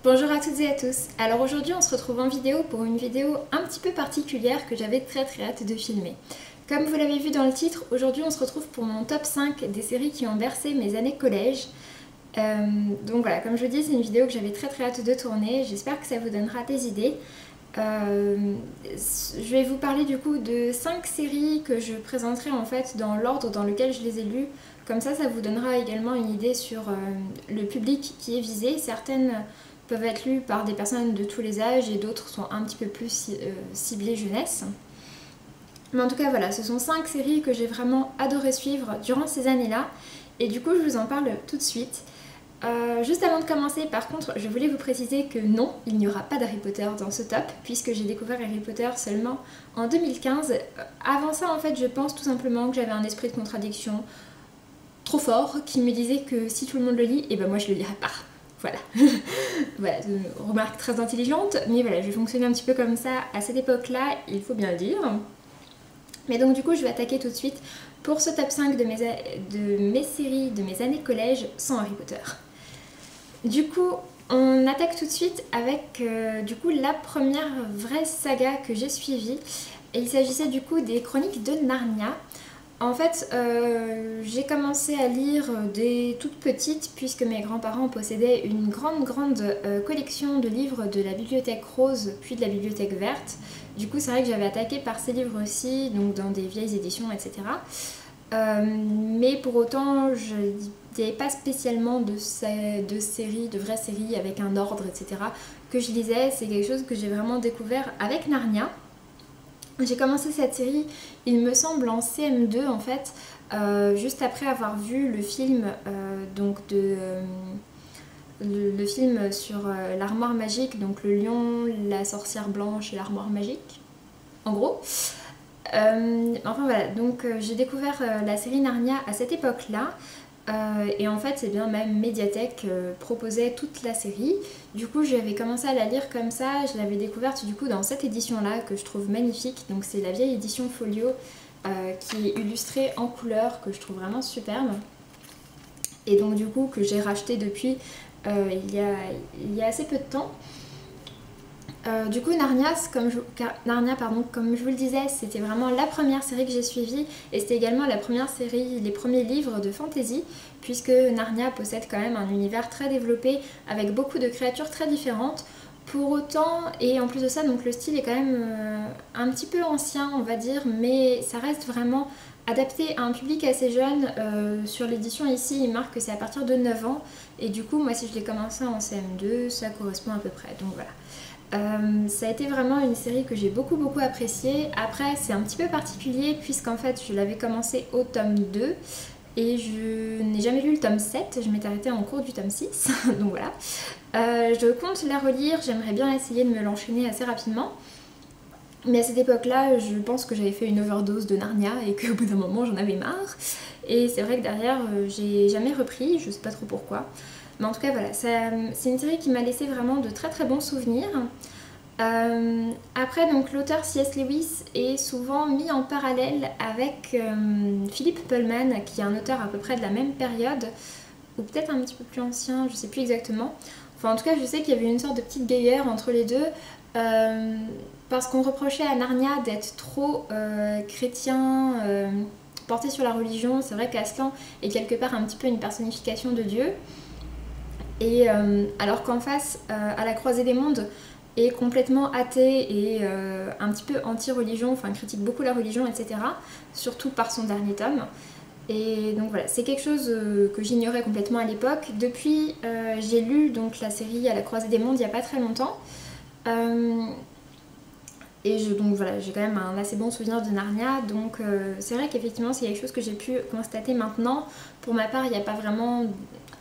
Bonjour à toutes et à tous. Alors aujourd'hui on se retrouve en vidéo pour une vidéo un petit peu particulière que j'avais très hâte de filmer. Comme vous l'avez vu dans le titre, aujourd'hui on se retrouve pour mon top 5 des séries qui ont bercé mes années collège. Donc voilà, comme je vous dis, c'est une vidéo que j'avais très hâte de tourner, j'espère que ça vous donnera des idées. Je vais vous parler du coup de 5 séries que je présenterai en fait dans l'ordre dans lequel je les ai lues. Comme ça vous donnera également une idée sur le public qui est visé. Certaines peuvent être lues par des personnes de tous les âges et d'autres sont un petit peu plus ciblées jeunesse. Mais en tout cas voilà, ce sont 5 séries que j'ai vraiment adoré suivre durant ces années-là. Et du coup je vous en parle tout de suite. Juste avant de commencer, par contre, je voulais vous préciser que non, il n'y aura pas d'Harry Potter dans ce top, puisque j'ai découvert Harry Potter seulement en 2015. Avant ça, en fait, je pense tout simplement que j'avais un esprit de contradiction trop fort qui me disait que si tout le monde le lit, et ben moi je le lirai pas. Voilà. Voilà, une remarque très intelligente, mais voilà, je fonctionnais un petit peu comme ça à cette époque-là, il faut bien le dire. Mais donc du coup, je vais attaquer tout de suite pour ce top 5 de mes séries de mes années collège sans Harry Potter. Du coup, on attaque tout de suite avec du coup la première vraie saga que j'ai suivie. Et il s'agissait du coup des Chroniques de Narnia. En fait, j'ai commencé à lire dès toute petite puisque mes grands-parents possédaient une grande collection de livres de la bibliothèque rose puis de la bibliothèque verte. Du coup, c'est vrai que j'avais attaqué par ces livres aussi, donc dans des vieilles éditions, etc. Mais pour autant, je n'avais pas spécialement de séries, de vraies séries avec un ordre, etc. que je lisais. C'est quelque chose que j'ai vraiment découvert avec Narnia. J'ai commencé cette série, il me semble, en CM2 en fait, juste après avoir vu le film, le film sur l'armoire magique, donc le lion, la sorcière blanche et l'armoire magique, en gros. Enfin voilà, donc j'ai découvert la série Narnia à cette époque-là. Et en fait c'est bien ma médiathèque proposait toute la série. Du coup j'avais commencé à la lire comme ça. Je l'avais découverte du coup dans cette édition là que je trouve magnifique. Donc c'est la vieille édition folio qui est illustrée en couleur, que je trouve vraiment superbe. Et donc du coup que j'ai racheté depuis il y a assez peu de temps. Du coup Narnia, comme je vous le disais, c'était vraiment la première série que j'ai suivie et c'était également la première série, les premiers livres de fantasy, puisque Narnia possède quand même un univers très développé avec beaucoup de créatures très différentes. Pour autant, et en plus de ça, donc le style est quand même un petit peu ancien on va dire, mais ça reste vraiment adapté à un public assez jeune. Sur l'édition ici, il marque que c'est à partir de 9 ans et du coup moi si je l'ai commencé en CM2, ça correspond à peu près, donc voilà. Ça a été vraiment une série que j'ai beaucoup appréciée. Après c'est un petit peu particulier puisqu'en fait je l'avais commencé au tome 2 et je n'ai jamais lu le tome 7, je m'étais arrêtée en cours du tome 6 donc voilà. Je compte la relire, j'aimerais bien essayer de me l'enchaîner assez rapidement. Mais à cette époque-là, je pense que j'avais fait une overdose de Narnia et qu'au bout d'un moment j'en avais marre. Et c'est vrai que derrière j'ai jamais repris, je sais pas trop pourquoi. Mais en tout cas voilà, c'est une série qui m'a laissé vraiment de très bons souvenirs. Après donc l'auteur C.S. Lewis est souvent mis en parallèle avec Philip Pullman, qui est un auteur à peu près de la même période, ou peut-être un petit peu plus ancien, je sais plus exactement. Enfin en tout cas je sais qu'il y avait une sorte de petite guéguerre entre les deux, parce qu'on reprochait à Narnia d'être trop chrétien, porté sur la religion. C'est vrai qu'Aslan est quelque part un petit peu une personnification de Dieu. Et alors qu'en face, à la croisée des mondes, est complètement athée et un petit peu anti-religion, enfin critique beaucoup la religion, etc. Surtout par son dernier tome. Et donc voilà, c'est quelque chose que j'ignorais complètement à l'époque. Depuis, j'ai lu donc la série À la croisée des mondes il n'y a pas très longtemps. Donc voilà, j'ai quand même un assez bon souvenir de Narnia. Donc c'est vrai qu'effectivement c'est quelque chose que j'ai pu constater maintenant. Pour ma part, il n'y a pas vraiment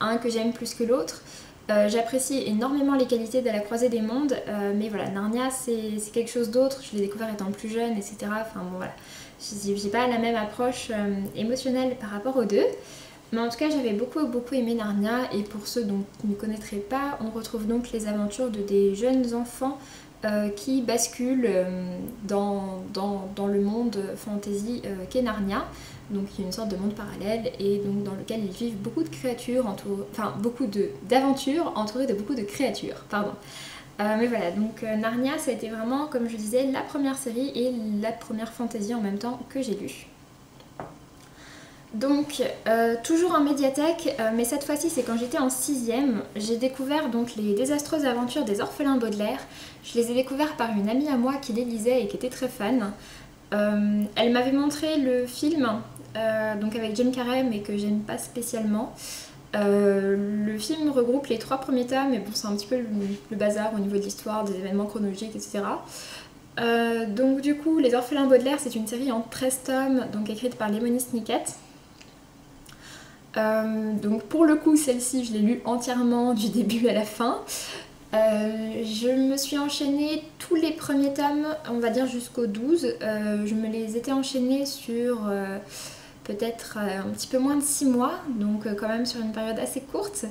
un que j'aime plus que l'autre. J'apprécie énormément les qualités de La croisée des mondes, mais voilà, Narnia c'est quelque chose d'autre. Je l'ai découvert étant plus jeune, etc. Enfin bon voilà, j'ai pas la même approche émotionnelle par rapport aux deux. Mais en tout cas j'avais beaucoup aimé Narnia, et pour ceux dont qui ne connaîtraient pas, on retrouve donc les aventures de des jeunes enfants qui basculent dans le monde fantasy qu'est Narnia. Donc il y a une sorte de monde parallèle, et donc dans lequel ils vivent beaucoup de créatures, d'aventures entourées de beaucoup de créatures, pardon. Mais voilà, donc Narnia ça a été vraiment, comme je disais, la première série et la première fantasy en même temps que j'ai lue. Donc toujours en médiathèque, mais cette fois-ci c'est quand j'étais en 6ème, j'ai découvert donc les désastreuses aventures des orphelins Baudelaire. Je les ai découverts par une amie à moi qui les lisait et qui était très fan. Elle m'avait montré le film, donc avec Jim Carrey, mais que j'aime pas spécialement. Le film regroupe les 3 premiers tomes, mais bon c'est un petit peu le bazar au niveau de l'histoire, des événements chronologiques, etc. Donc du coup, Les Orphelins Baudelaire, c'est une série en 13 tomes, donc écrite par Lemony Snicket. Donc pour le coup, celle-ci, je l'ai lue entièrement du début à la fin. Je me suis enchaînée tous les premiers tomes, on va dire jusqu'au 12. Je me les étais enchaînés sur peut-être un petit peu moins de 6 mois, donc quand même sur une période assez courte.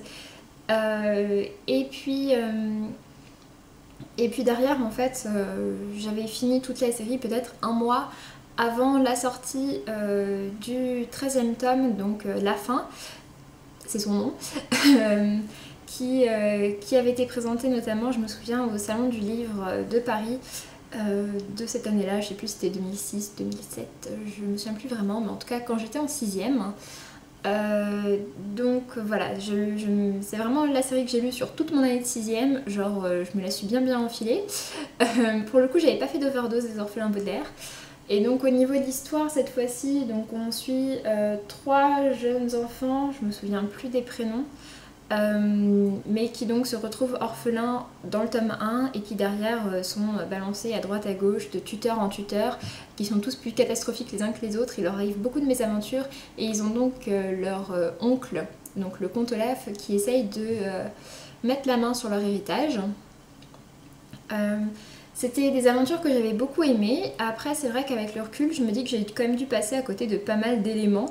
Et puis derrière, en fait, j'avais fini toute la série peut-être un mois avant la sortie du 13e tome, donc la fin, c'est son nom, qui avait été présenté notamment, je me souviens, au Salon du Livre de Paris de cette année-là, je sais plus si c'était 2006, 2007, je me souviens plus vraiment, mais en tout cas quand j'étais en 6ème. Donc voilà, c'est vraiment la série que j'ai lue sur toute mon année de 6ème, genre je me la suis bien enfilée. Pour le coup, j'avais pas fait d'overdose des Orphelins Baudelaire. Et donc au niveau de l'histoire, cette fois-ci, donc on suit 3 jeunes enfants, je me souviens plus des prénoms, mais qui donc se retrouvent orphelins dans le tome 1 et qui derrière sont balancés à droite à gauche de tuteur en tuteur, qui sont tous plus catastrophiques les uns que les autres. Il leur arrive beaucoup de mésaventures, et ils ont donc leur oncle, donc le comte Olaf, qui essaye de mettre la main sur leur héritage. C'était des aventures que j'avais beaucoup aimées. Après, c'est vrai qu'avec le recul, je me dis que j'ai quand même dû passer à côté de pas mal d'éléments,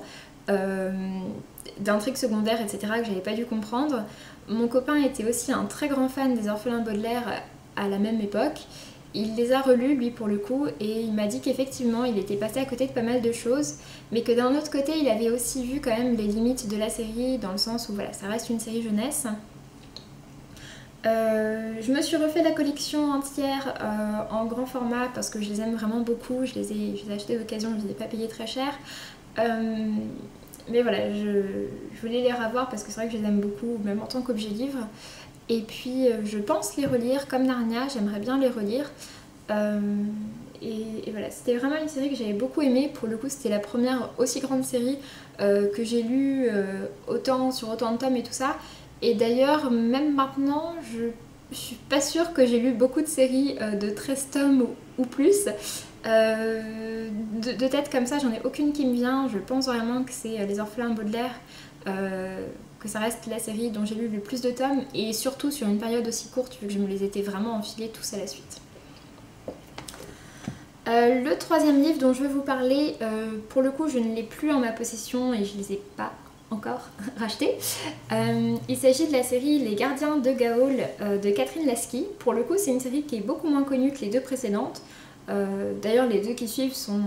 d'intrigues secondaires, etc., que j'avais pas dû comprendre. Mon copain était aussi un très grand fan des Orphelins Baudelaire à la même époque. Il les a relus, lui, pour le coup, et il m'a dit qu'effectivement, il était passé à côté de pas mal de choses, mais que d'un autre côté, il avait aussi vu quand même les limites de la série, dans le sens où, voilà, ça reste une série jeunesse. Je me suis refait la collection entière en grand format parce que je les aime vraiment beaucoup, je les ai achetés d'occasion, je ne les ai pas payés très cher. Mais voilà, je voulais les revoir parce que c'est vrai que je les aime beaucoup, même en tant qu'objet livre. Et puis je pense les relire comme Narnia, j'aimerais bien les relire. Et voilà, c'était vraiment une série que j'avais beaucoup aimée. Pour le coup, c'était la première aussi grande série que j'ai lue sur autant de tomes et tout ça. Et d'ailleurs, même maintenant, je suis pas sûre que j'ai lu beaucoup de séries de 13 tomes ou plus. De tête comme ça, j'en ai aucune qui me vient. Je pense vraiment que c'est Les Orphelins Baudelaire, que ça reste la série dont j'ai lu le plus de tomes, et surtout sur une période aussi courte, vu que je me les étais vraiment enfilés tous à la suite. Le 3e livre dont je vais vous parler, pour le coup, je ne l'ai plus en ma possession et je ne les ai pas encore racheté. Il s'agit de la série Les Gardiens de Gaol de Catherine Lasky. Pour le coup, c'est une série qui est beaucoup moins connue que les 2 précédentes. D'ailleurs, les 2 qui suivent sont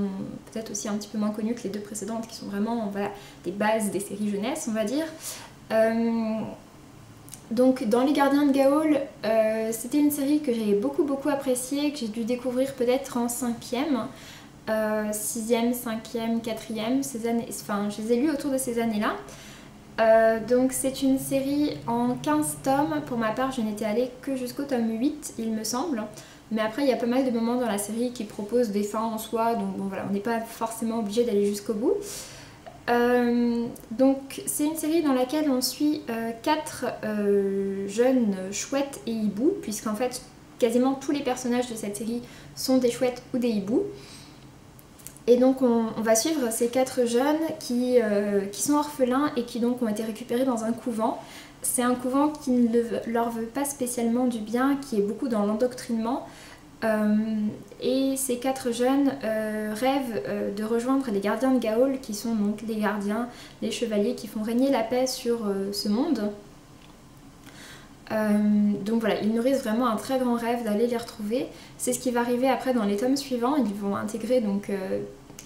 peut-être aussi un petit peu moins connues que les 2 précédentes, qui sont vraiment, voilà, des bases des séries jeunesse, on va dire. Donc dans Les Gardiens de Gaol, c'était une série que j'avais beaucoup appréciée, que j'ai dû découvrir peut-être en 5ème. 6ème, 5ème, 4ème, enfin je les ai lus autour de ces années-là. Donc c'est une série en 15 tomes, pour ma part je n'étais allée que jusqu'au tome 8 il me semble, mais après il y a pas mal de moments dans la série qui proposent des fins en soi, donc bon voilà, on n'est pas forcément obligé d'aller jusqu'au bout. Donc c'est une série dans laquelle on suit 4 jeunes chouettes et hiboux, puisqu'en fait quasiment tous les personnages de cette série sont des chouettes ou des hiboux. Et donc on va suivre ces 4 jeunes qui sont orphelins et qui donc ont été récupérés dans un couvent. C'est un couvent qui ne leur veut pas spécialement du bien, qui est beaucoup dans l'endoctrinement. Et ces 4 jeunes rêvent de rejoindre les gardiens de Gaol, qui sont donc les gardiens, les chevaliers qui font régner la paix sur ce monde. Donc voilà, ils nourrissent vraiment un très grand rêve d'aller les retrouver. C'est ce qui va arriver après dans les tomes suivants. Ils vont intégrer donc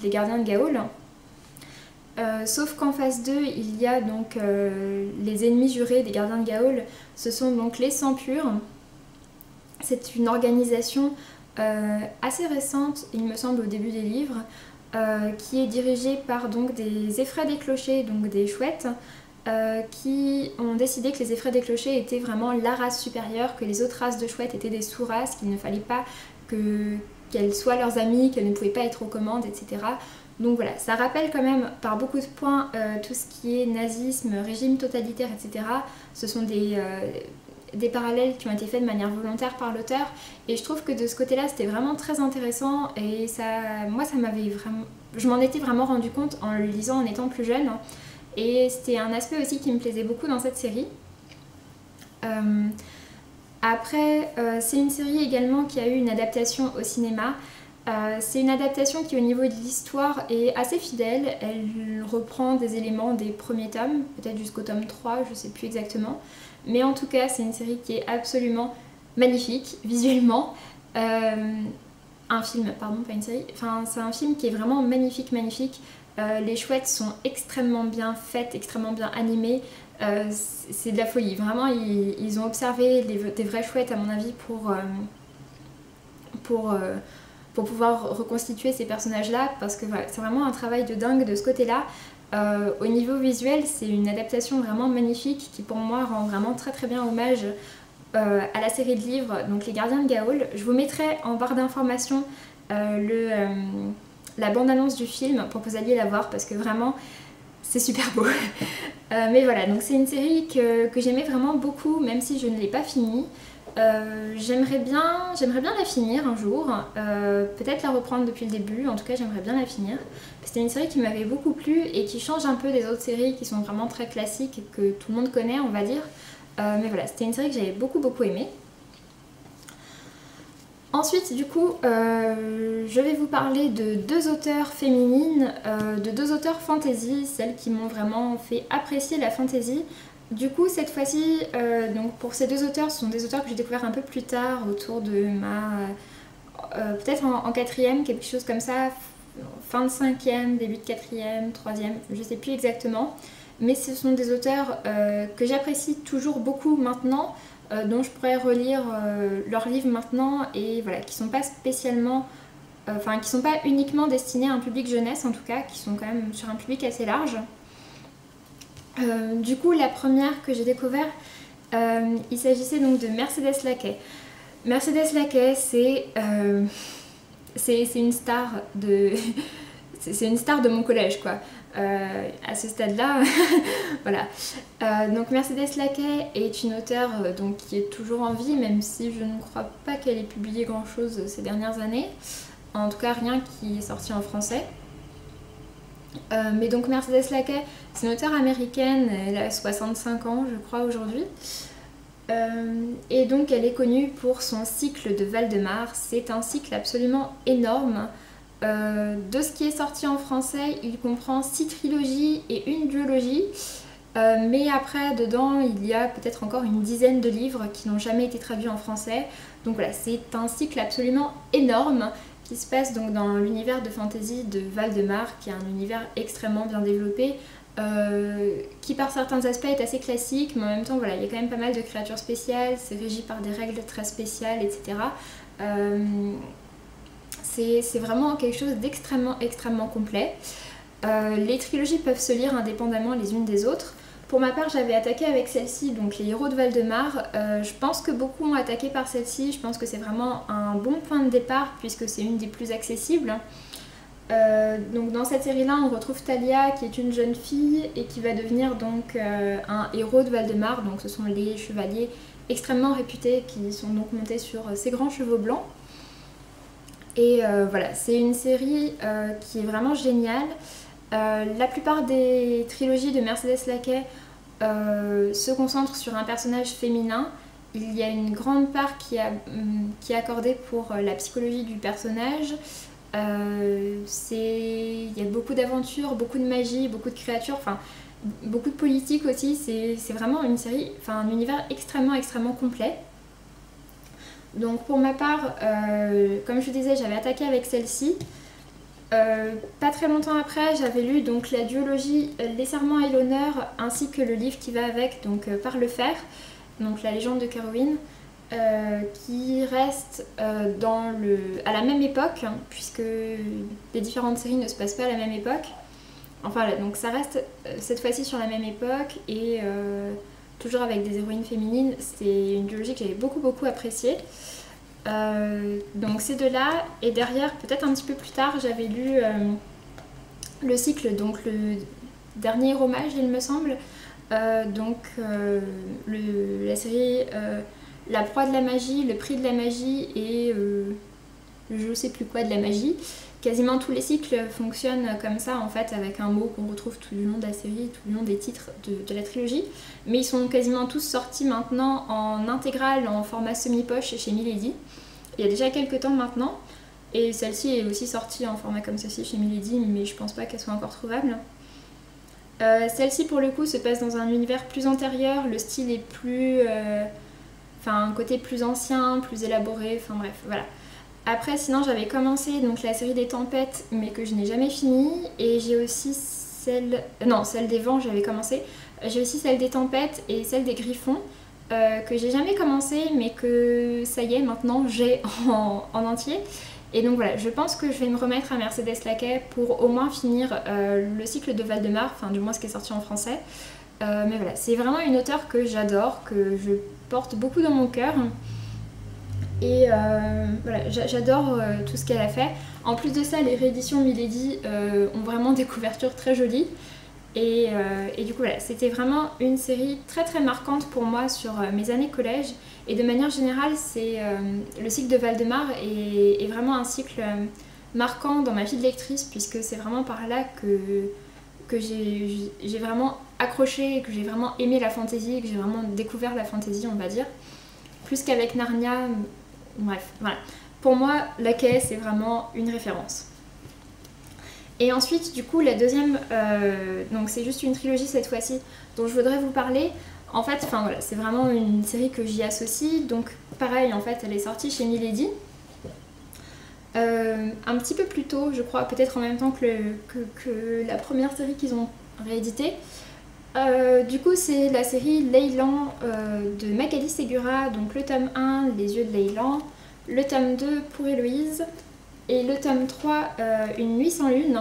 les gardiens de Gaol. Sauf qu'en phase 2, il y a donc les ennemis jurés des gardiens de Gaol. Ce sont donc les Sangs Purs. C'est une organisation assez récente, il me semble, au début des livres, qui est dirigée par donc des effraies des clochers, donc des chouettes, qui ont décidé que les effraies des clochers étaient vraiment la race supérieure, que les autres races de chouettes étaient des sous-races, qu'il ne fallait pas qu'elles soient leurs amies, qu'elles ne pouvaient pas être aux commandes, etc. Donc voilà, ça rappelle quand même par beaucoup de points tout ce qui est nazisme, régime totalitaire, etc. Ce sont des parallèles qui ont été faits de manière volontaire par l'auteur, et je trouve que de ce côté-là c'était vraiment très intéressant, et moi ça m'avait vraiment... Je m'en étais vraiment rendu compte en le lisant en étant plus jeune, et c'était un aspect aussi qui me plaisait beaucoup dans cette série. Après, c'est une série également qui a eu une adaptation au cinéma. C'est une adaptation qui au niveau de l'histoire est assez fidèle, elle reprend des éléments des premiers tomes, peut-être jusqu'au tome 3, je sais plus exactement, mais en tout cas c'est une série qui est absolument magnifique visuellement. Un film, pardon, pas une série, enfin c'est un film qui est vraiment magnifique, magnifique. Les chouettes sont extrêmement bien faites, extrêmement bien animées, c'est de la folie, vraiment ils ont observé des vraies chouettes à mon avis pour pouvoir reconstituer ces personnages-là, parce que voilà, c'est vraiment un travail de dingue de ce côté-là. Au niveau visuel, c'est une adaptation vraiment magnifique qui pour moi rend vraiment très très bien hommage à la série de livres, donc Les Gardiens de Gaol. Je vous mettrai en barre d'informations la bande-annonce du film pour que vous alliez la voir, parce que vraiment c'est super beau. Mais voilà, donc c'est une série que j'aimais vraiment beaucoup, même si je ne l'ai pas finie. J'aimerais bien la finir un jour, peut-être la reprendre depuis le début, en tout cas j'aimerais bien la finir. C'était une série qui m'avait beaucoup plu et qui change un peu des autres séries qui sont vraiment très classiques et que tout le monde connaît, on va dire. Mais voilà, c'était une série que j'avais beaucoup aimée. Ensuite, du coup, je vais vous parler de 2 auteurs féminines, de 2 auteurs fantasy, celles qui m'ont vraiment fait apprécier la fantasy. Du coup, cette fois-ci, donc pour ces 2 auteurs, ce sont des auteurs que j'ai découvert un peu plus tard, autour de peut-être en 4ème, quelque chose comme ça, fin de 5ème, début de 4ème, 3ème, je sais plus exactement. Mais ce sont des auteurs que j'apprécie toujours beaucoup maintenant, dont je pourrais relire leurs livres maintenant, et voilà, qui sont pas spécialement... Enfin, qui sont pas uniquement destinés à un public jeunesse en tout cas, qui sont quand même sur un public assez large. Du coup, la première que j'ai découvert, il s'agissait donc de Mercedes Laquais. Mercedes Laquais, c'est une star de... c'est une star de mon collège, quoi. À ce stade-là, voilà. Donc Mercedes Laquais est une auteure donc, qui est toujours en vie, même si je ne crois pas qu'elle ait publié grand-chose ces dernières années. En tout cas, rien qui est sorti en français. Mais donc Mercedes Laquais, c'est une auteure américaine, elle a 65 ans je crois aujourd'hui. Et donc elle est connue pour son cycle de Valdemar. C'est un cycle absolument énorme. De ce qui est sorti en français, il comprend 6 trilogies et une duologie. Mais après, dedans, il y a peut-être encore une dizaine de livres qui n'ont jamais été traduits en français. Donc voilà, c'est un cycle absolument énorme qui se passe donc dans l'univers de fantasy de Valdemar, qui est un univers extrêmement bien développé, qui par certains aspects est assez classique, mais en même temps voilà, il y a quand même pas mal de créatures spéciales, c'est régi par des règles très spéciales, etc. C'est vraiment quelque chose extrêmement complet. Les trilogies peuvent se lire indépendamment les unes des autres. Pour ma part, j'avais attaqué avec celle-ci, donc les héros de Valdemar. Je pense que beaucoup ont attaqué par celle-ci. Je pense que c'est vraiment un bon point de départ puisque c'est une des plus accessibles. Donc dans cette série-là, on retrouve Talia qui est une jeune fille et qui va devenir donc un héros de Valdemar. Donc ce sont les chevaliers extrêmement réputés qui sont donc montés sur ces grands chevaux blancs. Et voilà, c'est une série qui est vraiment géniale. La plupart des trilogies de Mercedes Laquais se concentrent sur un personnage féminin, il y a une grande part qui est accordée pour la psychologie du personnage. Il y a beaucoup d'aventures, beaucoup de magie, beaucoup de créatures, enfin beaucoup de politique aussi. C'est vraiment une série, enfin un univers extrêmement complet. Donc pour ma part, comme je disais, j'avais attaqué avec celle-ci. Pas très longtemps après, j'avais lu donc la duologie Les Serments et l'Honneur ainsi que le livre qui va avec, donc Par le fer, donc la légende de Corwin, qui reste à la même époque, hein, puisque les différentes séries ne se passent pas à la même époque. Enfin là, donc ça reste cette fois-ci sur la même époque et toujours avec des héroïnes féminines. C'est une duologie que j'avais beaucoup appréciée. Donc ces deux-là, et derrière, peut-être un petit peu plus tard, j'avais lu le cycle, donc le dernier hommage, il me semble, la série La proie de la magie, Le prix de la magie et je sais plus quoi de la magie. Quasiment tous les cycles fonctionnent comme ça en fait, avec un mot qu'on retrouve tout du long de la série, tout du long des titres de la trilogie. Mais ils sont quasiment tous sortis maintenant en intégrale, en format semi-poche chez Milady. Il y a déjà quelques temps maintenant. Et celle-ci est aussi sortie en format comme ceci chez Milady, mais je pense pas qu'elle soit encore trouvable. Celle-ci pour le coup se passe dans un univers plus antérieur, le style est plus... Enfin un côté plus ancien, plus élaboré, enfin bref, voilà. Après, sinon, j'avais commencé donc la série des tempêtes, mais que je n'ai jamais fini. Et j'ai aussi celle... Non, celle des vents, j'avais commencé. J'ai aussi celle des tempêtes et celle des griffons, que j'ai jamais commencé, mais que ça y est, maintenant, j'ai en entier. Et donc voilà, je pense que je vais me remettre à Mercedes Laquais pour au moins finir le cycle de Valdemar, enfin du moins ce qui est sorti en français. Mais voilà, c'est vraiment une auteure que j'adore, que je porte beaucoup dans mon cœur. Et voilà, j'adore tout ce qu'elle a fait. En plus de ça, les rééditions Milady ont vraiment des couvertures très jolies. Et du coup, voilà, c'était vraiment une série très marquante pour moi sur mes années collège. Et de manière générale, le cycle de Valdemar est vraiment un cycle marquant dans ma vie de lectrice, puisque c'est vraiment par là que j'ai vraiment accroché, que j'ai vraiment aimé la fantasy, que j'ai vraiment découvert la fantasy, on va dire. Plus qu'avec Narnia. Bref, voilà. Pour moi, Laquais, c'est vraiment une référence. Et ensuite, du coup, la deuxième, donc c'est juste une trilogie cette fois-ci, dont je voudrais vous parler. En fait, enfin voilà, c'est vraiment une série que j'y associe. Donc, pareil, en fait, elle est sortie chez Milady. Un petit peu plus tôt, je crois, peut-être en même temps que la première série qu'ils ont rééditée. Du coup, c'est la série Leyland de Magali Segura, donc le tome 1, Les yeux de Leyland, le tome 2, Pour Héloïse, et le tome 3, Une nuit sans lune.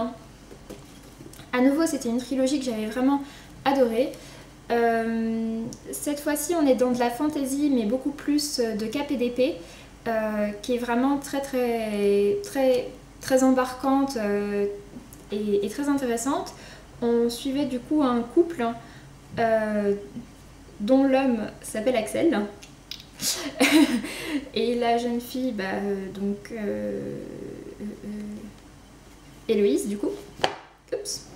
À nouveau, c'était une trilogie que j'avais vraiment adorée. Cette fois-ci, on est dans de la fantasy, mais beaucoup plus de cap et d'épée, qui est vraiment très embarquante et très intéressante. On suivait du coup un couple dont l'homme s'appelle Axel et la jeune fille, donc Héloïse du coup. Oups.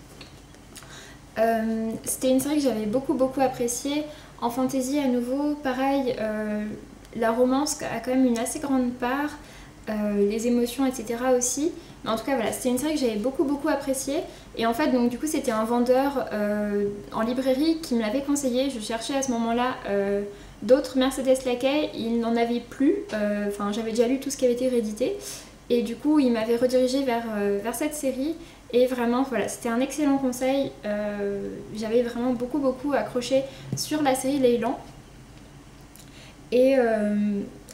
C'était une série que j'avais beaucoup appréciée. En fantasy à nouveau, pareil, la romance a quand même une assez grande part, les émotions, etc. aussi. Mais en tout cas, voilà, c'était une série que j'avais beaucoup appréciée. Et en fait, donc du coup, c'était un vendeur en librairie qui me l'avait conseillé. Je cherchais à ce moment-là d'autres Mercedes Laquais. Il n'en avait plus. Enfin, j'avais déjà lu tout ce qui avait été réédité. Et du coup, il m'avait redirigée vers cette série. Et vraiment, voilà, c'était un excellent conseil. J'avais vraiment beaucoup accroché sur la série Leyland. Et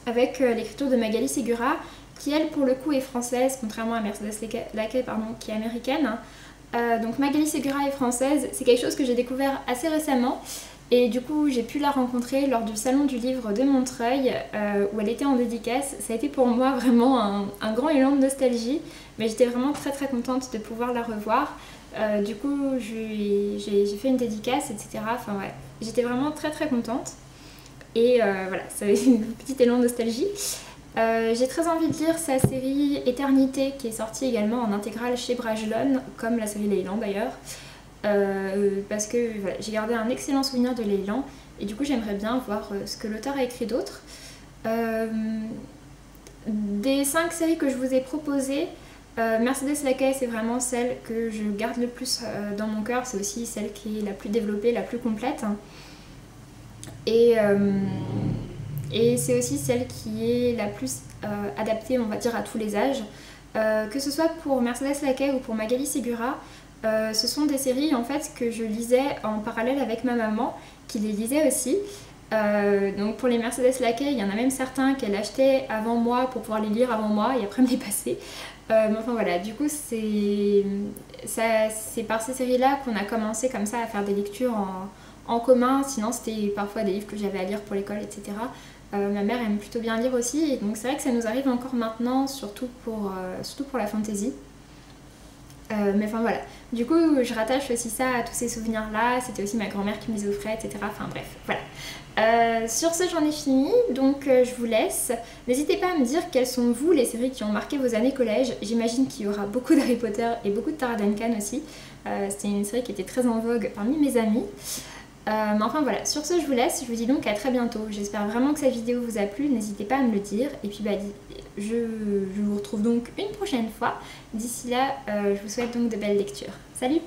avec l'écriture de Magali Segura, qui elle pour le coup est française, contrairement à Mercedes Laquais, qui est américaine. Donc Magali Segura est française, c'est quelque chose que j'ai découvert assez récemment. Et du coup, j'ai pu la rencontrer lors du Salon du Livre de Montreuil, où elle était en dédicace. Ça a été pour moi vraiment un grand élan de nostalgie, mais j'étais vraiment très contente de pouvoir la revoir. Du coup, j'ai fait une dédicace, etc. Enfin ouais, j'étais vraiment très contente. Et voilà, ça avait une petite élan de nostalgie. J'ai très envie de lire sa série Éternité, qui est sortie également en intégrale chez Brajlon, comme la série Leyland d'ailleurs. parce que voilà, j'ai gardé un excellent souvenir de L'élan et du coup j'aimerais bien voir ce que l'auteur a écrit d'autre. Des 5 séries que je vous ai proposées, Mercedes Laquais c'est vraiment celle que je garde le plus dans mon cœur, c'est aussi celle qui est la plus développée, la plus complète. Et c'est aussi celle qui est la plus adaptée, on va dire, à tous les âges. Que ce soit pour Mercedes Laquais ou pour Magali Segura, ce sont des séries en fait que je lisais en parallèle avec ma maman, qui les lisait aussi. Donc pour les Mercedes Laquais, il y en a même certains qu'elle achetait avant moi pour pouvoir les lire avant moi et après me les passer. Mais enfin voilà, du coup c'est par ces séries-là qu'on a commencé comme ça à faire des lectures en commun, sinon c'était parfois des livres que j'avais à lire pour l'école, etc. Ma mère aime plutôt bien lire aussi, et donc c'est vrai que ça nous arrive encore maintenant, surtout pour la fantasy. Mais enfin voilà, du coup je rattache aussi ça à tous ces souvenirs là, c'était aussi ma grand-mère qui me les offrait, etc. Enfin bref, voilà. Sur ce j'en ai fini, donc je vous laisse. N'hésitez pas à me dire quelles sont vous les séries qui ont marqué vos années collège. J'imagine qu'il y aura beaucoup d'Harry Potter et beaucoup de Tara Duncan aussi. C'était une série qui était très en vogue parmi mes amis. Mais enfin voilà, sur ce je vous laisse, je vous dis donc à très bientôt. J'espère vraiment que cette vidéo vous a plu, n'hésitez pas à me le dire. Et puis bah, je vous retrouve donc une prochaine fois. D'ici là, je vous souhaite donc de belles lectures. Salut!